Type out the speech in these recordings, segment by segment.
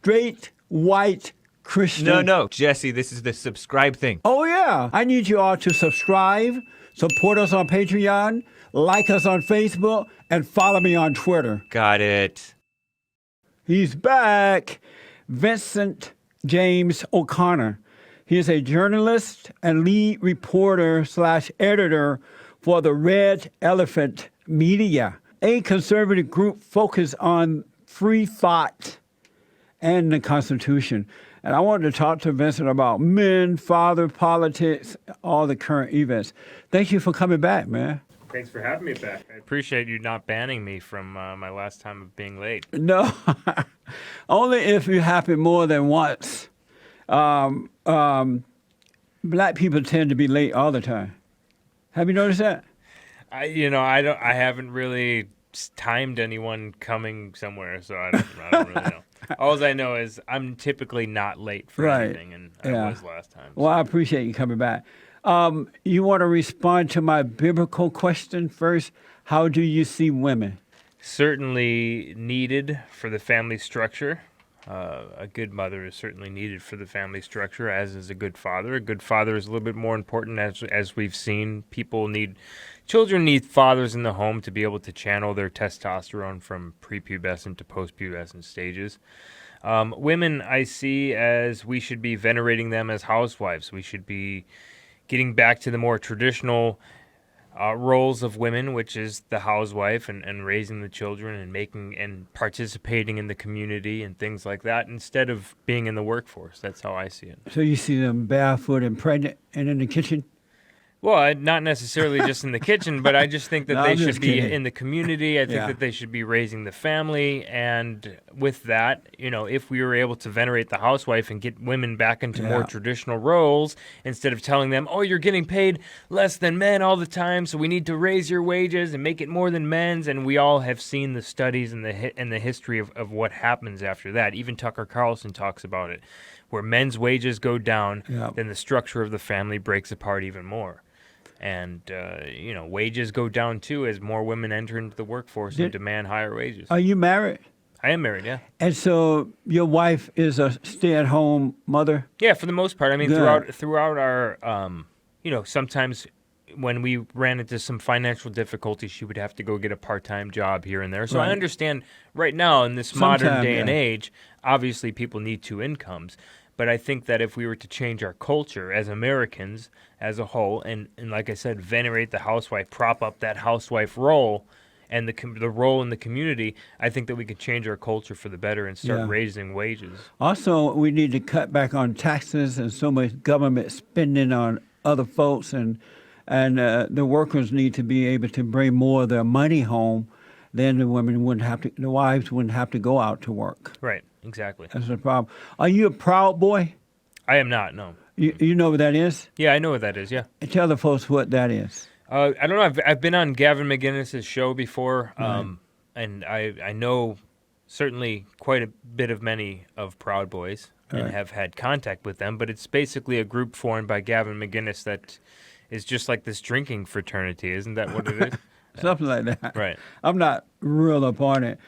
straight white Christian. No, Jesse, this is the subscribe thing. Oh, yeah. I need you all to subscribe, support us on Patreon, like us on Facebook, and follow me on Twitter. Got it. He's back. Vincent James O'Connor. He is a journalist and lead reporter/editor for the Red Elephant Media, a conservative group focused on free thought and the Constitution. And I wanted to talk to Vincent about men, father, politics, all the current events. Thank you for coming back, man. Thanks for having me back. I appreciate you not banning me from my last time of being late. No, only if it happened more than once. Black people tend to be late all the time. Have you noticed that? I haven't really timed anyone coming somewhere, so I don't really know. All I know is I'm typically not late for anything, and I was last time. So. Well, I appreciate you coming back. You want to respond to my biblical question first? How do you see women? Certainly needed for the family structure. A good mother is certainly needed for the family structure, as is a good father. A good father is a little bit more important, as we've seen. Children need fathers in the home to be able to channel their testosterone from prepubescent to postpubescent stages. Women, I see as we should be venerating them as housewives. We should be getting back to the more traditional roles of women, which is the housewife and raising the children and making and participating in the community and things like that, instead of being in the workforce. That's how I see it. So you see them barefoot and pregnant and in the kitchen? Well, not necessarily just in the kitchen, but I just think that they should be in the community. I think that they should be raising the family. And with that, if we were able to venerate the housewife and get women back into more traditional roles, instead of telling them, oh, you're getting paid less than men all the time, so we need to raise your wages and make it more than men's. And we all have seen the studies and the history of what happens after that. Even Tucker Carlson talks about it. Where men's wages go down, then the structure of the family breaks apart even more. And, wages go down, too, as more women enter into the workforce and demand higher wages. Are you married? I am married, yeah. And so your wife is a stay-at-home mother? Yeah, for the most part. I mean, throughout our, sometimes when we ran into some financial difficulties, she would have to go get a part-time job here and there. So I understand right now in this modern day and age, obviously people need two incomes. But I think that if we were to change our culture as Americans as a whole, and like I said, venerate the housewife, prop up that housewife role and the role in the community, I think that we could change our culture for the better and start raising wages. Also, we need to cut back on taxes and so much government spending on other folks, and the workers need to be able to bring more of their money home. Then the wives wouldn't have to go out to work. Right. Exactly. That's the problem. Are you a Proud Boy? I am not, no. You know what that is? Yeah, I know what that is, yeah. Tell the folks what that is. I don't know. I've been on Gavin McInnes's show before, and I know certainly quite a bit of many of Proud Boys and have had contact with them, but it's basically a group formed by Gavin McInnes that is just like this drinking fraternity. Isn't that what it is? Something like that. Right. I'm not real up on it.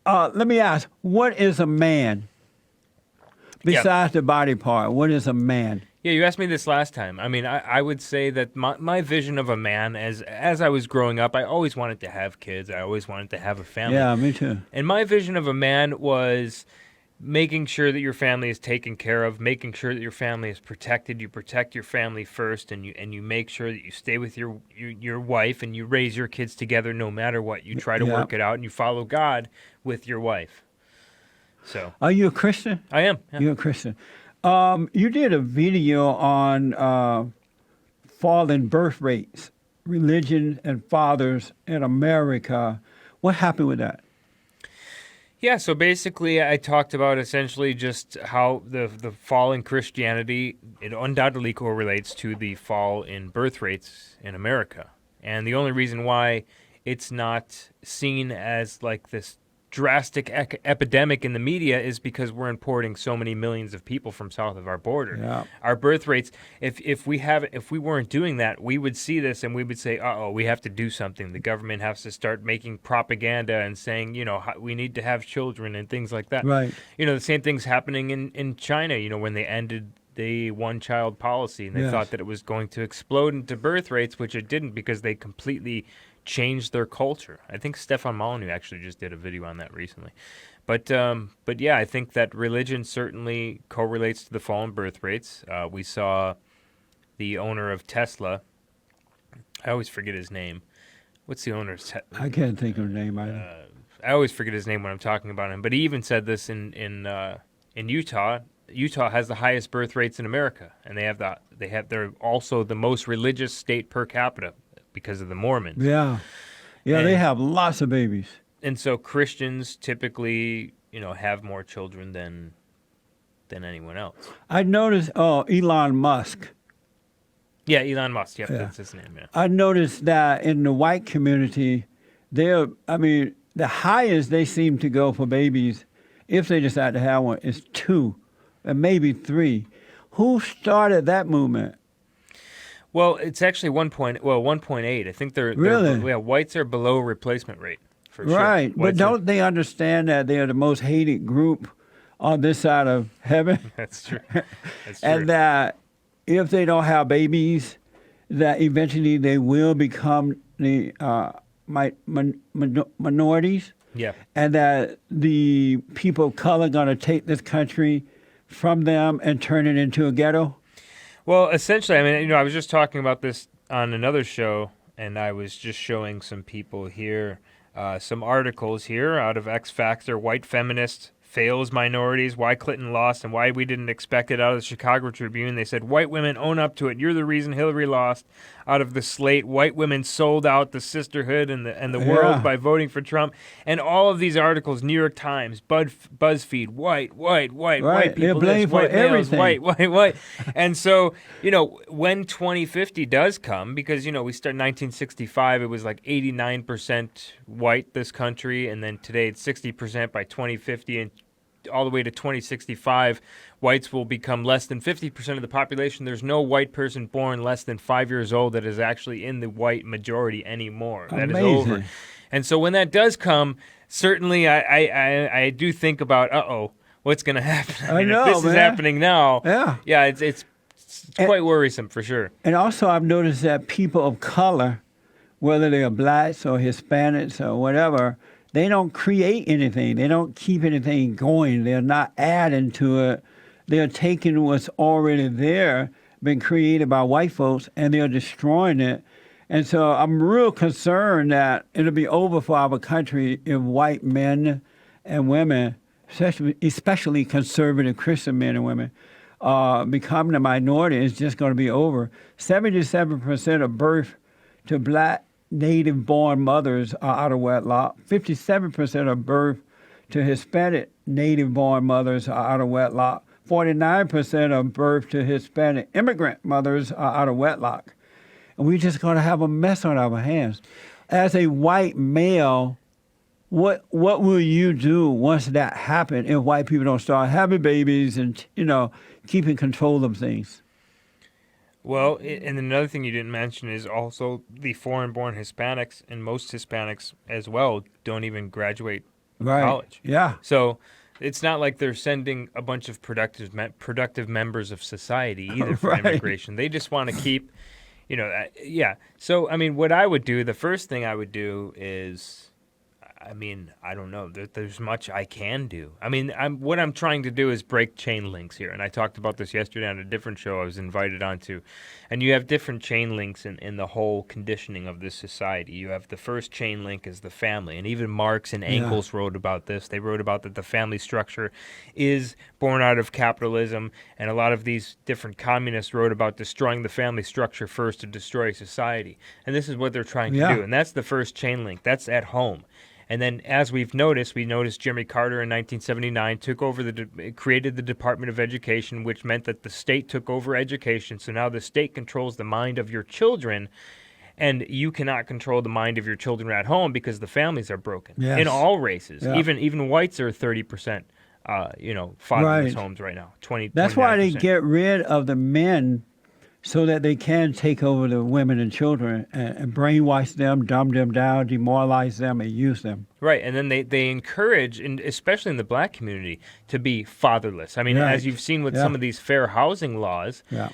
Let me ask, what is a man? Besides the body part, what is a man? Yeah, you asked me this last time. I mean, I would say that my vision of a man, as I was growing up, I always wanted to have kids. I always wanted to have a family. Yeah, me too. And my vision of a man was making sure that your family is taken care of, making sure that your family is protected. You protect your family first, and you make sure that you stay with your wife and you raise your kids together no matter what. You try to work it out, and you follow God with your wife. So, are you a Christian? I am. Yeah. You're a Christian. You did a video on falling birth rates, religion, and fathers in America. What happened with that? Yeah, so basically I talked about essentially just how the fall in Christianity, it undoubtedly correlates to the fall in birth rates in America. And the only reason why it's not seen as like this drastic epidemic in the media is because we're importing so many millions of people from south of our border. Yeah. Our birth rates, if we weren't doing that, we would see this and we would say, we have to do something. The government has to start making propaganda and saying, we need to have children and things like that. Right. The same thing's happening in China, when they ended the one-child policy, and they Yes. thought that it was going to explode into birth rates, which it didn't, because they completely changed their culture. I think Stefan Molyneux actually just did a video on that recently. But yeah, I think that religion certainly correlates to the fall in birth rates. We saw the owner of Tesla. I always forget his name. What's the owner's? I can't think of the name. I always forget his name when I'm talking about him. But he even said this in Utah. Utah has the highest birth rates in America, and they're also the most religious state per capita because of the Mormons. Yeah. Yeah, they have lots of babies. And so Christians typically, have more children than anyone else. I noticed, Elon Musk. Yeah, Elon Musk. Yep, Yeah. that's his name. Yeah. I noticed that in the white community, the highest they seem to go for babies, if they decide to have one, is 2 and maybe 3. Who started that movement? Well, it's actually 1.8. I think they're Really? whites are below replacement rate for sure. Right, but Whites don't they understand that they are the most hated group on this side of heaven? That's true. That's true. And that if they don't have babies, that eventually they will become the minorities, yeah. and that the people of color are going to take this country from them and turn it into a ghetto? Well, essentially, I was just talking about this on another show, and I was just showing some people here, some articles here out of X Factor, White Feminist Fails Minorities, Why Clinton Lost, and Why We Didn't Expect It, out of the Chicago Tribune. They said, white women own up to it. You're the reason Hillary lost. Out of the Slate, white women sold out the sisterhood and the world by voting for Trump. And all of these articles, New York Times, BuzzFeed, white Right. people, They're blamed for white males, everything. white. And so, when 2050 does come, because, we start 1965, it was like 89% white, this country, and then today it's 60% by 2050, and all the way to 2065, whites will become less than 50% of the population. There's no white person born less than 5 years old that is actually in the white majority anymore. That is Amazing. over. And so when that does come, certainly I do think about, what's going to happen? I know, if this man. is happening now, Yeah. it's quite worrisome for sure. And also, I've noticed that people of color, whether they are blacks or Hispanics or whatever, they don't create anything. They don't keep anything going. They're not adding to it. They're taking what's already there, been created by white folks, and they're destroying it. And so I'm real concerned that it'll be over for our country if white men and women, especially conservative Christian men and women, become the minority. It's just going to be over. 77% of birth to black native-born mothers are out of wedlock. 57% of birth to Hispanic native-born mothers are out of wedlock. 49% of birth to Hispanic immigrant mothers are out of wedlock. And we're just going to have a mess on our hands. As a white male, what will you do once that happens if white people don't start having babies and, keeping control of things? Well, and another thing you didn't mention is also the foreign-born Hispanics, and most Hispanics as well don't even graduate college. Yeah. So it's not like they're sending a bunch of productive members of society either for Right. immigration. They just want to keep, So, what I would do, the first thing I would do is, I don't know. There's much I can do. What I'm trying to do is break chain links here. And I talked about this yesterday on a different show I was invited onto. And you have different chain links in the whole conditioning of this society. You have the first chain link is the family. And even Marx and Engels wrote about this. They wrote about that the family structure is born out of capitalism. And a lot of these different communists wrote about destroying the family structure first to destroy society. And this is what they're trying to do. And that's the first chain link. That's at home. And then, as we noticed Jimmy Carter in 1979 took over created the Department of Education, which meant that the state took over education. So now the state controls the mind of your children, And you cannot control the mind of your children at home because the families are broken Yes. in all races. Yeah. Even whites are 30%, fatherless homes right now. That's why they 29%. get rid of the men so that they can take over the women and children and brainwash them, dumb them down, demoralize them, and use them. Right, and then they encourage, and especially in the black community, to be fatherless. I mean, Right. as you've seen with Yeah. some of these fair housing laws, Yeah.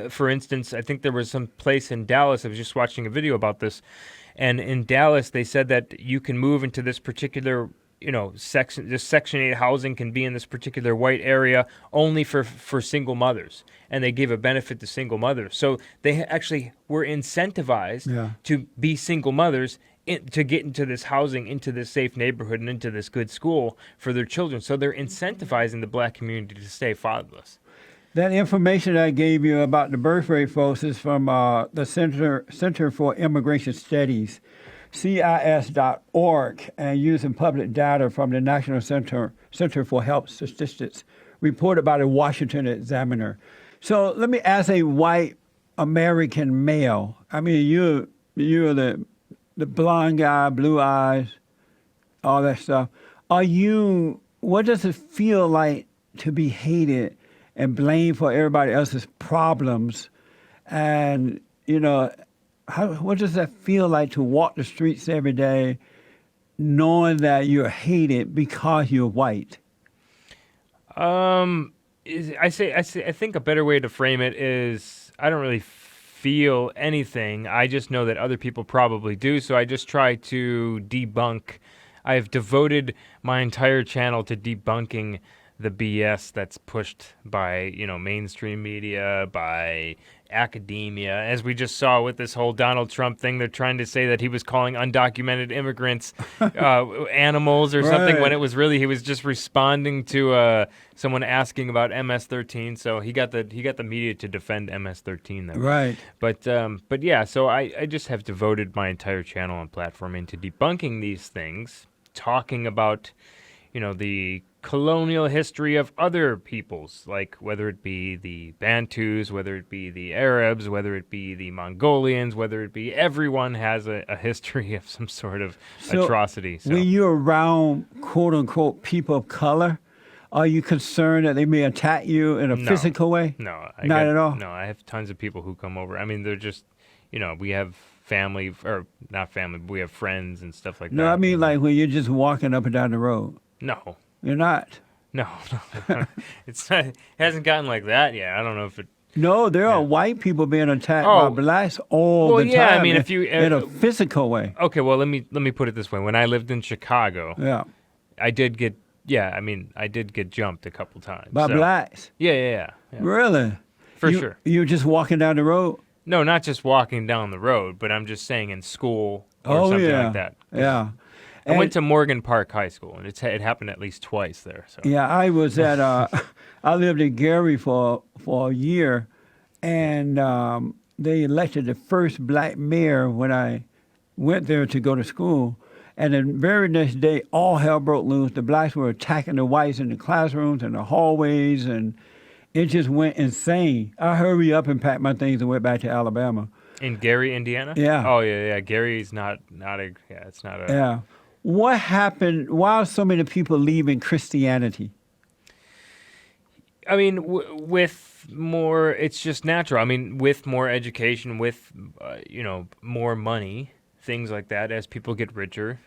for instance, I think there was some place in Dallas, I was just watching a video about this, and in Dallas they said that you can move into this particular section, this Section 8 housing can be in this particular white area only for single mothers, and they gave a benefit to single mothers. So they actually were incentivized to be single mothers to get into this housing, into this safe neighborhood, and into this good school for their children. So they're incentivizing the black community to stay fatherless. That information I gave you about the birth rate, folks, is from the Center for Immigration Studies, CIS.org, and using public data from the National Center for Health Statistics, reported by the Washington Examiner. So let me ask a white American male. I mean, you're the blonde guy, blue eyes, all that stuff. What does it feel like to be hated and blamed for everybody else's problems? And, what does that feel like to walk the streets every day knowing that you're hated because you're white? I think a better way to frame it is I don't really feel anything. I just know that other people probably do, so I just try to debunk. I've devoted my entire channel to debunking the BS that's pushed by, mainstream media, by academia. As we just saw with this whole Donald Trump thing, they're trying to say that he was calling undocumented immigrants animals or something, when it was really he was just responding to someone asking about MS-13. So he got the media to defend MS-13 then. Right. But yeah, so I just have devoted my entire channel and platform into debunking these things, talking about the colonial history of other peoples, like whether it be the Bantus, whether it be the Arabs, whether it be the Mongolians, whether it be everyone has a history of some sort of atrocity. So when you're around quote unquote people of color, are you concerned that they may attack you in a physical way? No, not at all. No, I have tons of people who come over. I mean, they're just we have family, or not family, but we have friends and stuff like that. No, I mean like when you're just walking up and down the road. No. You're not? No. It hasn't gotten like that yet. I don't know if it... No, there are white people being attacked by blacks all the time. Yeah, I mean, if you... in a physical way. Okay, well, let me put it this way. When I lived in Chicago, I did get jumped a couple times. By blacks? Yeah. Really? For sure. You were just walking down the road? No, not just walking down the road, but I'm just saying in school or something like that. Yeah. I went to Morgan Park High School, and it happened at least twice there. So. Yeah, I was at, I lived in Gary for a year, and they elected the first black mayor when I went there to go to school. And the very next day, all hell broke loose. The blacks were attacking the whites in the classrooms and the hallways, and it just went insane. I hurried up and packed my things and went back to Alabama. In Gary, Indiana? Yeah. Oh, yeah. Gary's not a, it's not a... Yeah. What happened? Why are so many people leaving Christianity? I mean, with more, it's just natural. I mean, with more education, with, more money, things like that, as people get richer,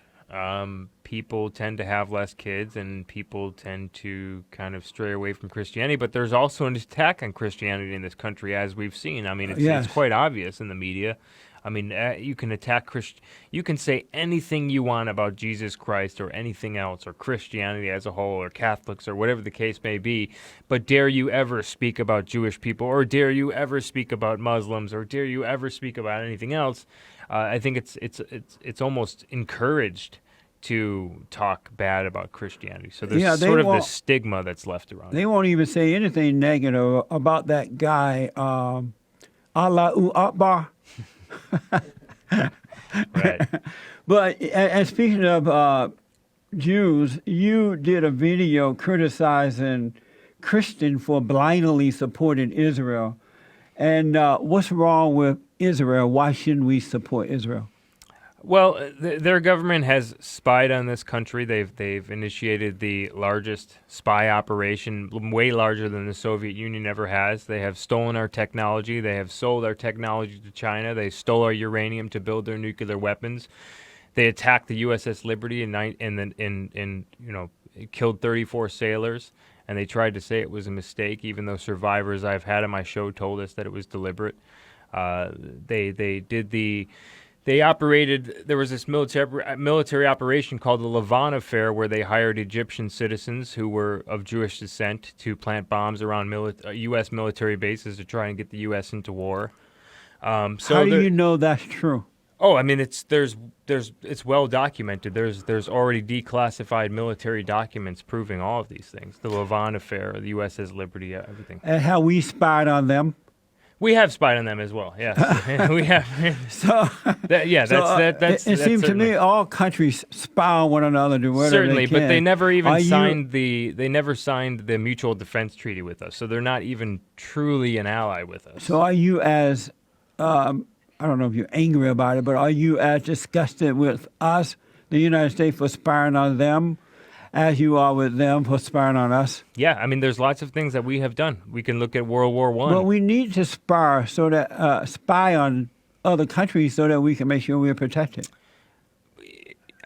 people tend to have less kids and people tend to kind of stray away from Christianity. But there's also an attack on Christianity in this country, as we've seen. I mean, it's quite obvious in the media. I mean, you can attack you can say anything you want about Jesus Christ or anything else, or Christianity as a whole, or Catholics, or whatever the case may be. But dare you ever speak about Jewish people, or dare you ever speak about Muslims, or dare you ever speak about anything else? I think it's almost encouraged to talk bad about Christianity. So there's sort of this stigma that's left around. They won't even say anything negative about that guy, Allahu Akbar. Right. But and speaking of Jews, you did a video criticizing Christians for blindly supporting Israel. And what's wrong with Israel. Why shouldn't we support Israel? Well, their government has spied on this country. They've initiated the largest spy operation, way larger than the Soviet Union ever has. They have stolen our technology. They have sold our technology to China. They stole our uranium to build their nuclear weapons. They attacked the USS Liberty it killed 34 sailors, and they tried to say it was a mistake, even though survivors I've had on my show told us that it was deliberate. They operated. There was this military operation called the Lavon Affair, where they hired Egyptian citizens who were of Jewish descent to plant bombs around U.S. military bases to try and get the U.S. into war. How do you know that's true? Oh, I mean, it's well documented. There's already declassified military documents proving all of these things. The Lavon Affair, the USS Liberty, everything. And how we spied on them? We have spied on them as well. Yes, we have. It seems to me all countries spy on one another to whatever certainly, they can. but they never even signed the Mutual Defense Treaty with us, so they're not even truly an ally with us. So are you as I don't know if you're angry about it, but are you as disgusted with us, the United States, for spying on them, as you are with them for spying on us? Yeah, I mean, there's lots of things that we have done. We can look at World War I. Well, we need to spy on other countries so that we can make sure we're protected.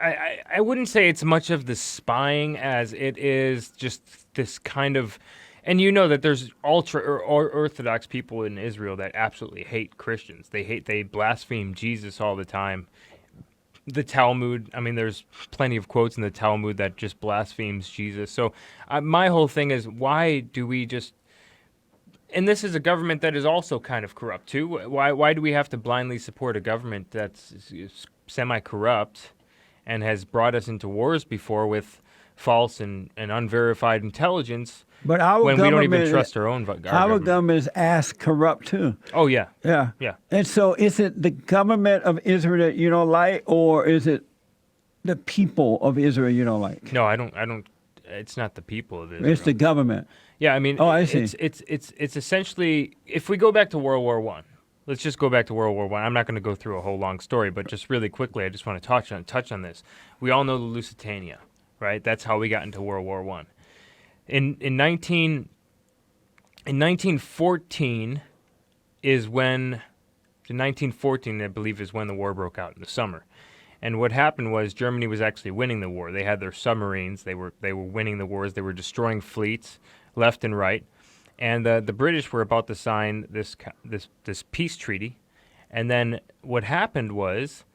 I wouldn't say it's much of the spying as it is just this kind of, and you know that there's ultra or Orthodox people in Israel that absolutely hate Christians. They blaspheme Jesus all the time. The Talmud, I mean, there's plenty of quotes in the Talmud that just blasphemes Jesus. So my whole thing is, why do we just, and this is a government that is also kind of corrupt too. Why do we have to blindly support a government that's semi-corrupt and has brought us into wars before with false and unverified intelligence? But our when we don't even trust our government is as corrupt too. Oh yeah, yeah. And so, is it the government of Israel that you don't like, or is it the people of Israel you don't like? No, I don't. It's not the people of Israel. It's the government. Yeah, I mean, I see. It's essentially, if we go back to World War I. Let's just go back to World War I. I'm not going to go through a whole long story, but just really quickly, I just want to touch on this. We all know the Lusitania, right? That's how we got into World War I. In 1914 is when, in 1914, I believe, is when the war broke out in the summer. And what happened was Germany was actually winning the war. They had their submarines. They were winning the wars. They were destroying fleets left and right. And the British were about to sign this peace treaty. And then what happened was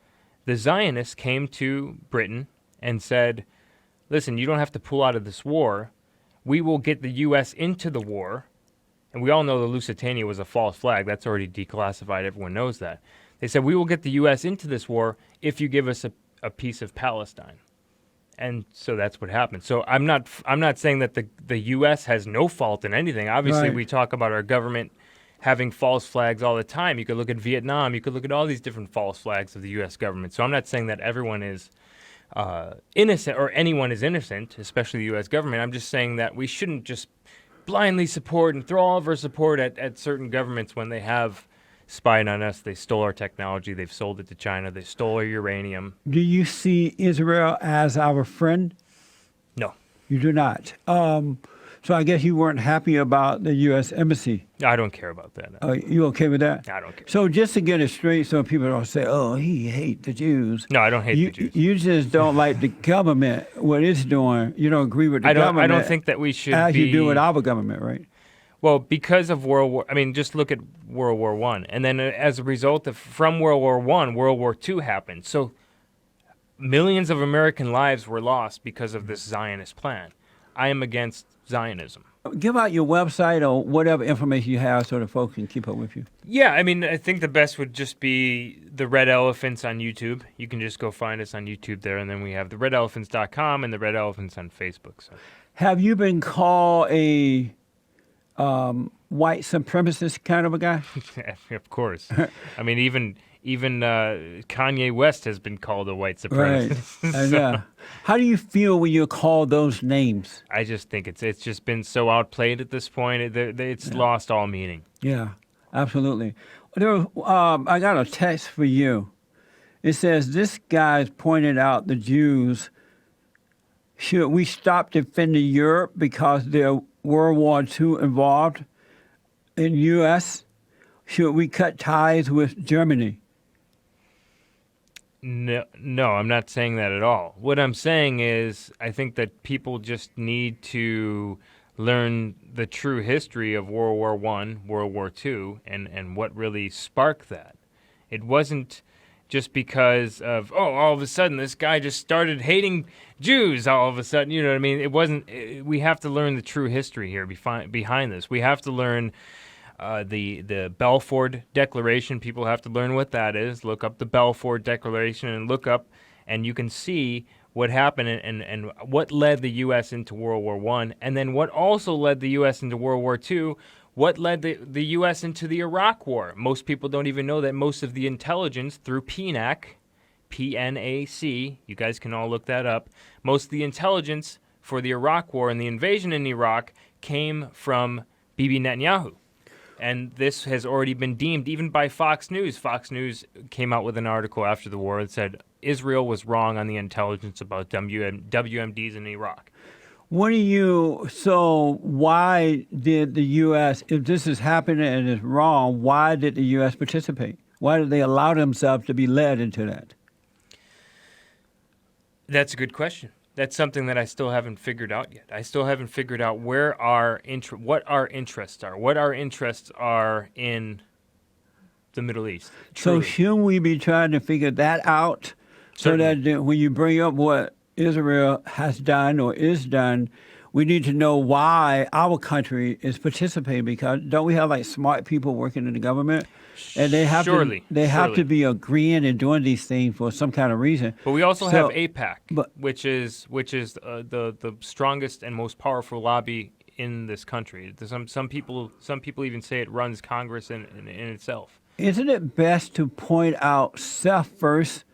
the Zionists came to Britain and said, listen, you don't have to pull out of this war. We will get the U.S. into the war. And we all know the Lusitania was a false flag. That's already declassified. Everyone knows that. They said, we will get the U.S. into this war if you give us a piece of Palestine. And so that's what happened. So I'm not saying that the U.S. has no fault in anything. Obviously, right. We talk about our government having false flags all the time. You could look at Vietnam. You could look at all these different false flags of the U.S. government. So I'm not saying that everyone is innocent or anyone is innocent, especially the U.S. government. I'm just saying that we shouldn't just blindly support and throw all of our support at certain governments when they have spied on us. They stole our technology. They've sold it to China. They stole our uranium. Do you see Israel as our friend? No. You do not. So I guess you weren't happy about the U.S. Embassy. I don't care about that. No. You okay with that? I don't care. So just to get it straight so people don't say, oh, he hates the Jews. No, I don't hate the Jews. You just don't like the government, what it's doing. You don't agree with the government. I don't think that we should as you do with our government, right? Well, because of just look at World War I. And then as a result from World War I, World War II happened. So millions of American lives were lost because of this Zionist plan. I am against Zionism. Give out your website or whatever information you have so the folks can keep up with you. Yeah, I mean, I think the best would just be the Red Elephants on YouTube. You can just go find us on YouTube there, and then we have the redelephants.com and the Red Elephants on Facebook. So. Have you been called a white supremacist kind of a guy? Of course. I mean, even Kanye West has been called a white supremacist. Right. So, how do you feel when you're called those names? I just think it's just been so outplayed at this point. It's lost all meaning. Yeah, absolutely. I got a text for you. It says, this guy's pointed out the Jews. Should we stop defending Europe because there's World War II involved in U.S.? Should we cut ties with Germany? No, I'm not saying that at all. What I'm saying is I think that people just need to learn the true history of World War I, World War II, and what really sparked that. It wasn't just because of, all of a sudden this guy just started hating Jews all of a sudden. You know what I mean? It wasn't. We have to learn the true history here behind this. We have to learn the Balfour Declaration. People have to learn what that is. Look up the Balfour Declaration and look up, and you can see what happened and what led the U.S. into World War I, and then what also led the U.S. into World War II, what led the U.S. into the Iraq War. Most people don't even know that most of the intelligence through PNAC, P-N-A-C, you guys can all look that up, most of the intelligence for the Iraq War and the invasion in Iraq came from Bibi Netanyahu. And this has already been deemed, even by Fox News. Fox News came out with an article after the war that said Israel was wrong on the intelligence about WMDs in Iraq. So why did the U.S., if this is happening and it's wrong, why did the U.S. participate? Why did they allow themselves to be led into that? That's a good question. That's something that I still haven't figured out yet. I still haven't figured out what our interests are. What our interests are in the Middle East. So Truly. shouldn't we be trying to figure that out Certainly. so that when you bring up what Israel has done or is done, we need to know why our country is participating, because don't we have like smart people working in the government? And they have Surely. to be agreeing and doing these things for some kind of reason. But we also have So- AIPAC, which is the strongest and most powerful lobby in this country. Some people even say it runs Congress in itself. Isn't it best to point out self first,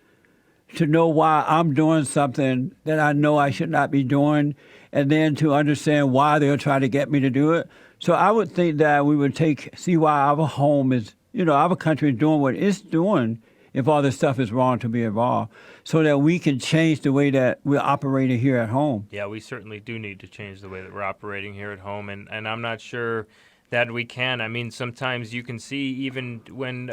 to know why I'm doing something that I know I should not be doing, and then to understand why they're trying to get me to do it? So I would think that we would see why our home is, our country is doing what it's doing, if all this stuff is wrong, to be involved, so that we can change the way that we're operating here at home. Yeah, we certainly do need to change the way that we're operating here at home, and I'm not sure that we can. I mean, sometimes you can see even when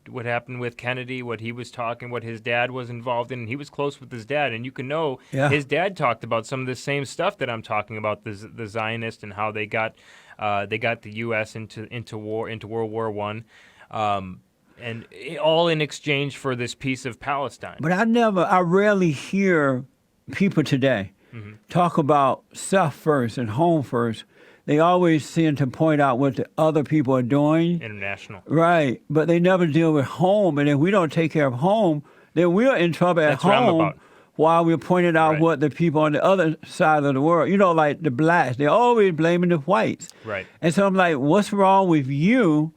what happened with Kennedy, what he was talking, what his dad was involved in. He was close with his dad, and you can know his dad talked about some of the same stuff that I'm talking about, the Zionists and how they got the U.S. into World War I. And all in exchange for this piece of Palestine. But I rarely hear people today talk about self first and home first. They always seem to point out what the other people are doing. International. Right, but they never deal with home. And if we don't take care of home, then we're in trouble at That's what I'm home about. while we're pointing out Right. what the people on the other side of the world, like the blacks, they're always blaming the whites. Right. And so I'm like, what's wrong with you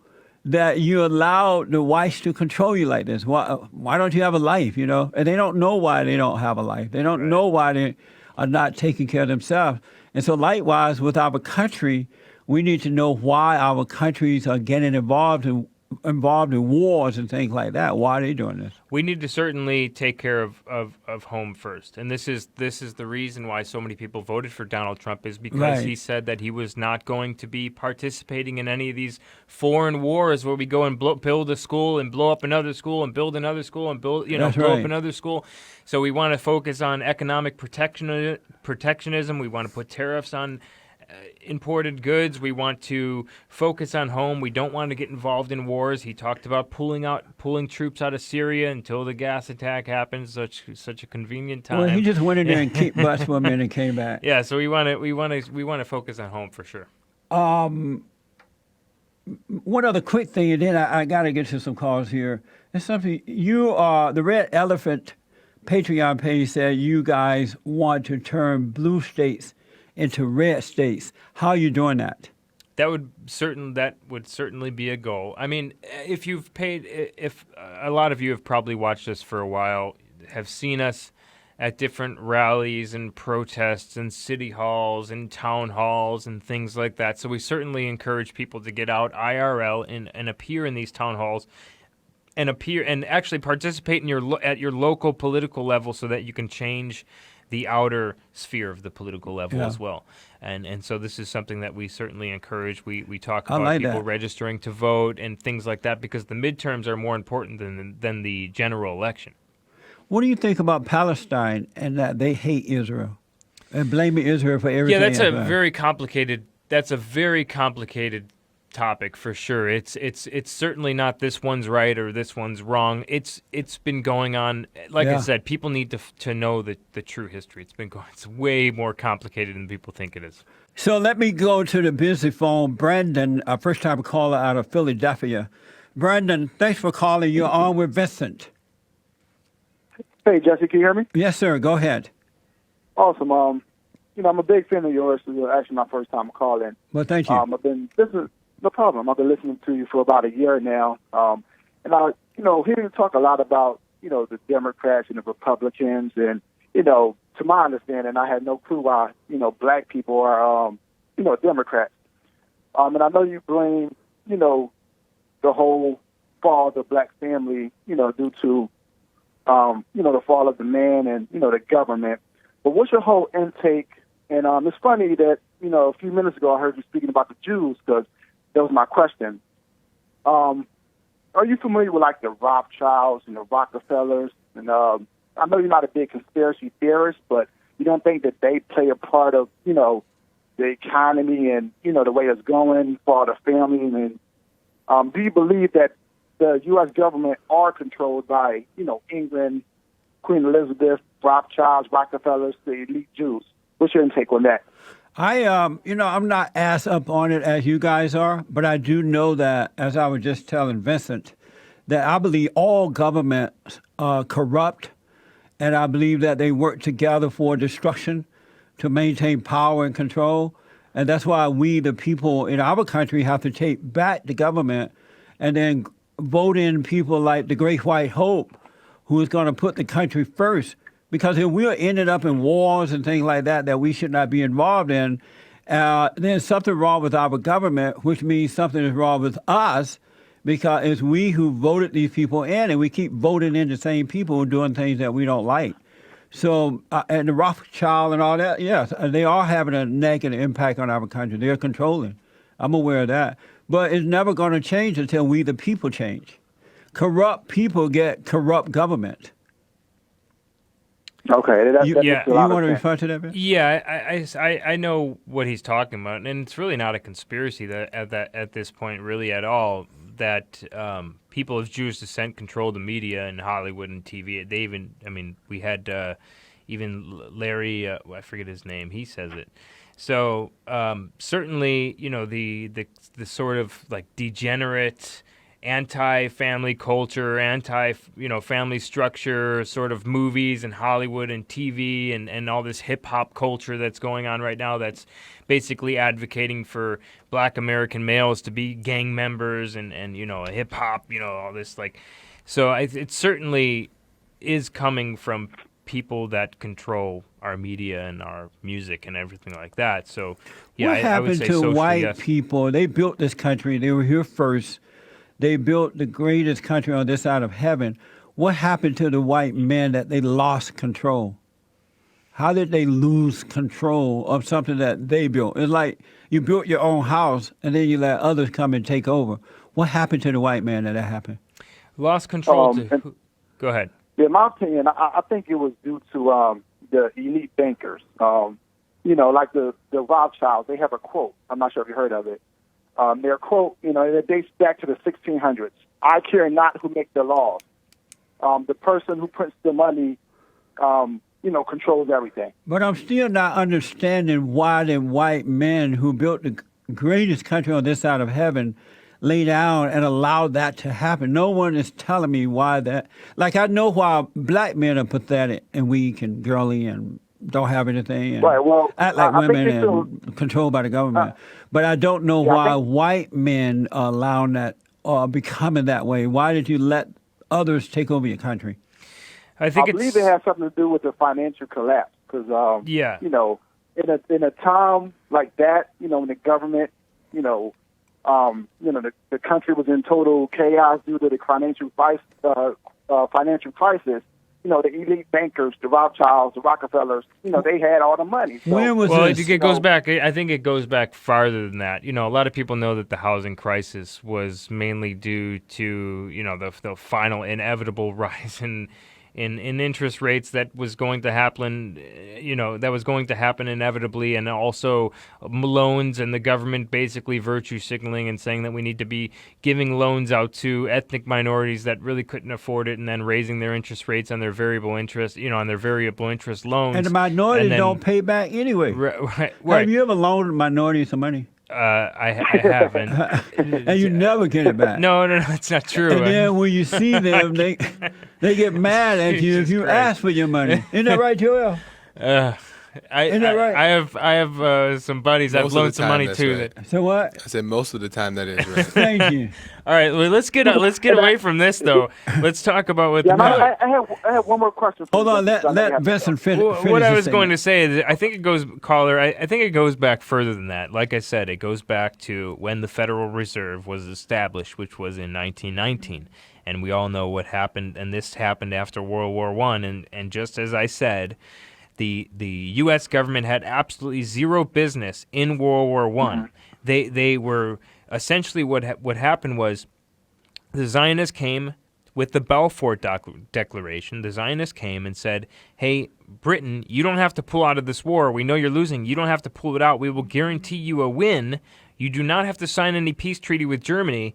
that you allow the whites to control you like this? Why don't you have a life, And they don't know why they don't have a life. They don't know why they are not taking care of themselves. And so likewise with our country, we need to know why our countries are getting involved in wars and things like that. Why are they doing this? We need to certainly take care of home first. And this is the reason why so many people voted for Donald Trump, is because Right. he said that he was not going to be participating in any of these foreign wars where we go and build a school and blow up another school and build another school and blow That's up right. another school. So we want to focus on economic protectionism. We want to put tariffs on imported goods. We want to focus on home. We don't want to get involved in wars. He talked about pulling troops out of Syria until the gas attack happens. Such a convenient time. Well, he just went in there and kicked butts for a minute and came back. Yeah, so we want to focus on home for sure. One other quick thing, and then I got to get to some calls here. It's something the Red Elephant Patreon page said you guys want to turn blue states into red states. How are you doing that? That would certainly be a goal. I mean, if a lot of you have probably watched us for a while, have seen us at different rallies and protests and city halls and town halls and things like that. So we certainly encourage people to get out IRL and appear in these town halls and appear and actually participate in at your local political level so that you can change the outer sphere of the political level as well. And so this is something that we certainly encourage. We talk about people registering to vote and things like that because the midterms are more important than the general election. What do you think about Palestine and that they hate Israel and blaming Israel for everything? Yeah, that's a very complicated topic for sure. It's certainly not this one's right or this one's wrong. It's been going on. Like I said, people need to know the true history. It's way more complicated than people think it is. So let me go to the busy phone. Brandon, a first-time caller out of Philadelphia. Brandon, thanks for calling. You're on with Vincent. Hey, Jesse, can you hear me? Yes, sir. Go ahead. Awesome. I'm a big fan of yours. This is actually my first time calling. Well, thank you. This is no problem. I've been listening to you for about a year now. And I, hear you talk a lot about, the Democrats and the Republicans. And, to my understanding, I had no clue why, black people are, Democrats. And I know you blame, the whole fall of the black family, due to, the fall of the man and, the government. But what's your whole intake? And it's funny that, a few minutes ago I heard you speaking about the Jews because that was my question. Are you familiar with, like, the Rothschilds and the Rockefellers? And I know you're not a big conspiracy theorist, but you don't think that they play a part of, the economy and, the way it's going for the family? And do you believe that the U.S. government are controlled by, England, Queen Elizabeth, Rothschilds, Rockefellers, the elite Jews? What's your intake on that? I'm not as up on it as you guys are, but I do know that, as I was just telling Vincent, that I believe all governments are corrupt, and I believe that they work together for destruction to maintain power and control. And that's why we, the people in our country, have to take back the government and then vote in people like the Great White Hope, who is going to put the country first. Because if we're ended up in wars and things like that we should not be involved in, there's something wrong with our government, which means something is wrong with us, because it's we who voted these people in, and we keep voting in the same people who are doing things that we don't like. So, and the Rothschild and all that, yes, they are having a negative impact on our country. They're controlling. I'm aware of that. But it's never going to change until we, the people, change. Corrupt people get corrupt government. Okay, that you want to refer to that, Ben? Yeah, I know what he's talking about, and it's really not a conspiracy that at this point really at all that people of Jewish descent control the media and Hollywood and TV. They even, we had even Larry, I forget his name, he says it. So certainly, the sort of like degenerate, anti-family culture, family structure sort of movies and Hollywood and TV and all this hip-hop culture that's going on right now that's basically advocating for black American males to be gang members and hip-hop, all this like. So it certainly is coming from people that control our media and our music and everything like that. So, yeah, what happened I would say to socially, white yes. people? They built this country. They were here first. They built the greatest country on this side of heaven. What happened to the white men that they lost control? How did they lose control of something that they built? It's like you built your own house and then you let others come and take over. What happened to the white man that happened? Lost control. Go ahead. Yeah, in my opinion, I think it was due to the elite bankers. Like the Rothschilds, they have a quote. I'm not sure if you heard of it. Their quote, it dates back to the 1600s. I care not who make the laws. The person who prints the money, controls everything. But I'm still not understanding why the white men who built the greatest country on this side of heaven lay down and allowed that to happen. No one is telling me why that. Like, I know why black men are pathetic and weak and girly and don't have anything and act like women and controlled by the government. But I don't know why white men are allowing that or becoming that way. Why did you let others take over your country? I think believe it has something to do with the financial collapse. Because, Yeah. you know, in a time like that, you know, when the government, the country was in total chaos due to the financial crisis. You know, the elite bankers, the Rothschilds, the Rockefellers, you know, they had all the money. So, When was Well, this? it goes back. I think it goes back farther than that. You know, a lot of people know that the housing crisis was mainly due to, you know, the final inevitable rise in interest rates that was going to happen. You know, that was going to happen inevitably, and also loans and the government basically virtue signaling and saying that we need to be giving loans out to ethnic minorities that really couldn't afford it, and then raising their interest rates on their variable interest, on their variable interest loans. And the minorities and then- don't pay back anyway. Right. Have you ever loaned a minority some money? I haven't. And you never get it back. No, it's not true. And then when you see them, they get mad at you if Jesus you Christ. ask for your money. Isn't that right, Joel? Isn't that right? I have some buddies I've Most of loaned the some time, money that's to. right. That. So what? I said most of the time that is right. Thank you. All right, well, let's get away from this though. Let's talk about what. yeah, I have one more question. For Hold you, on, Vincent, 'cause I know you let have to Vincent go. finish. What I was going to say is, I think it goes, caller. I think it goes back further than that. Like I said, it goes back to when the Federal Reserve was established, which was in 1919, and we all know what happened. And this happened after World War I. And just as I said, the U.S. government had absolutely zero business in World War I. They were essentially what happened was the Zionists came with the Balfour Declaration. The Zionists came and said, hey, Britain, you don't have to pull out of this war. We know you're losing. You don't have to pull it out. We will guarantee you a win. You do not have to sign any peace treaty with Germany.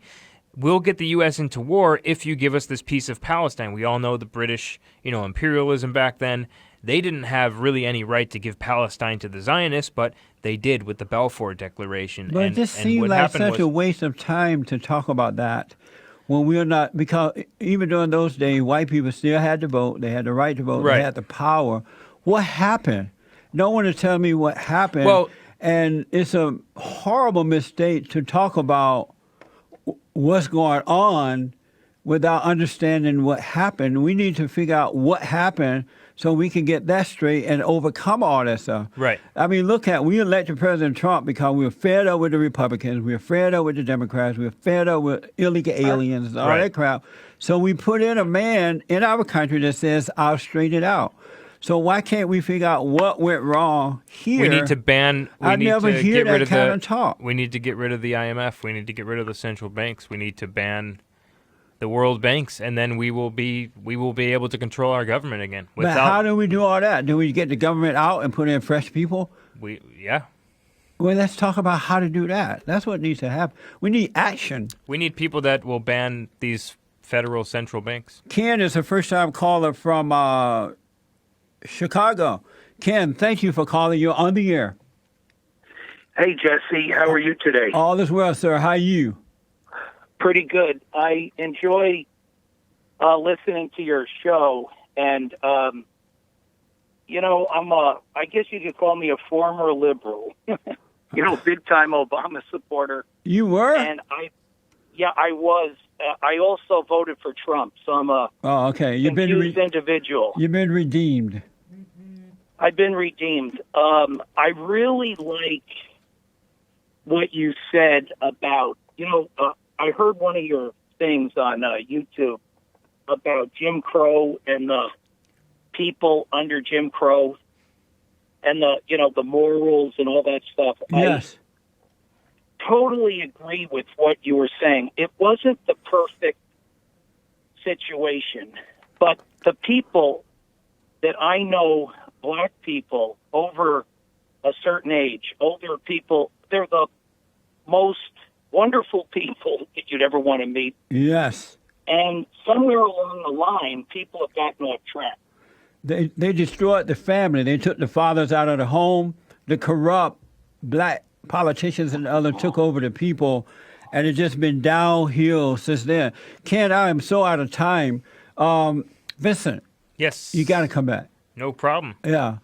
We'll get the U.S. into war if you give us this piece of Palestine. We all know the British, imperialism back then. They didn't have really any right to give Palestine to the Zionists, but they did with the Balfour Declaration. But it just seemed like such a waste of time to talk about that when we're not, because even during those days, white people still had to vote. They had the right to vote. Right. They had the power. What happened? No one to tell me what happened. Well, and it's a horrible mistake to talk about what's going on without understanding what happened. We need to figure out what happened so we can get that straight and overcome all that stuff. Right. I mean, we elected President Trump because we were fed up with the Republicans, we were fed up with the Democrats, we were fed up with illegal aliens, all Right. that crap. So we put in a man in our country that says, I'll straighten it out. So why can't we figure out what went wrong here? We need to ban. I need never to hear get rid that of kind the, of talk. We need to get rid of the IMF. We need to get rid of the central banks. We need to ban the world banks, and then we will be able to control our government again. But how do we do all that? Do we get the government out and put in fresh people? Yeah. Well, let's talk about how to do that. That's what needs to happen. We need action. We need people that will ban these federal central banks. Ken is a first-time caller from Chicago. Ken, thank you for calling. You're on the air. Hey, Jesse, how are you today? All is well, sir. How are you? Pretty good. I enjoy listening to your show, and I guess you could call me a former liberal. Big time Obama supporter. You were? And I was. I also voted for Trump, so I'm a confused individual. You've been redeemed. I've been redeemed. I really like what you said about, I heard one of your things on YouTube about Jim Crow and the people under Jim Crow and the morals and all that stuff. Yes. I totally agree with what you were saying. It wasn't the perfect situation, but the people that I know, black people over a certain age, older people, they're the most wonderful people that you'd ever want to meet. Yes. And somewhere along the line, people have gotten off track. They destroyed the family. They took the fathers out of the home. The corrupt black politicians and others took over the people, and it's just been downhill since then. Ken, I am so out of time. Vincent. Yes. You got to come back. No problem. Yeah.